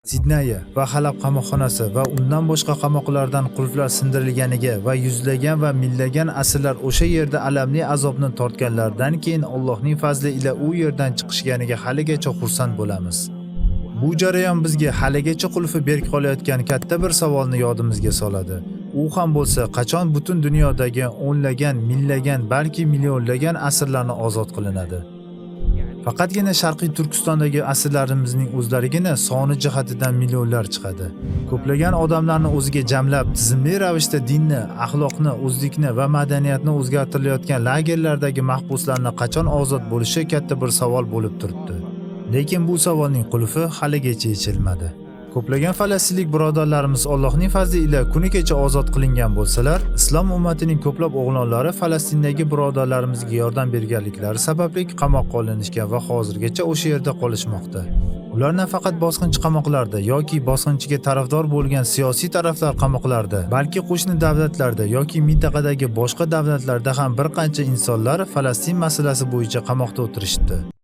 Sidneyi va Halab qamoqxonasi va undan boshqa qamoqlardan qulflar sindirilganiga va yuzlagan va minlagan asrlar o'sha yerda alamli azobni tortganlaridan keyin Allohning fazli ila u yerdan chiqishganiga haligacha xursand bo'lamiz. Bu jarayon bizga haligacha qulfi berk qolayotgan katta bir savolni yodimizga soladi. U ham bo'lsa, qachon butun dunyodagi o'nlagan, minlagan, balki millionlagan asrlarni ozod qilinadi? Faqatgina Sharqiy Turkistondagi asrlarimizning o'zlarigina soni jihatidan millionlar chiqadi. Ko'plagan odamlarni o'ziga jamlab, tizimli ravishda dinni, axloqni, o'zlikni va madaniyatni o'zgartirilayotgan lagerlardagi mahbuslarni qachon ozod bo'lishi katta bir savol bo'lib turibdi. Lekin bu savolning qulfi haligacha yechilmadi. Ko'plagan falastinlik birodarlarimiz Allohning fazli ila kuni kecha ozod qilingan bo'lsalar, islom ummatining ko'plab o'g'lonlari Falastindagi birodarlarimizga yordam berganliklari sababli qamoqqa olinishgan va hozirgacha o'sha yerda qolishmoqda. Ular nafaqat bosqinchi qamoqlarda yoki bosqinchiga tarafdor bo'lgan siyosiy taraflar qamoqlarda, balki qo'shni davlatlarda yoki mintaqadagi boshqa davlatlarda ham bir qancha insonlar Falastin masalasi bo'yicha qamoqda o'tirishdi.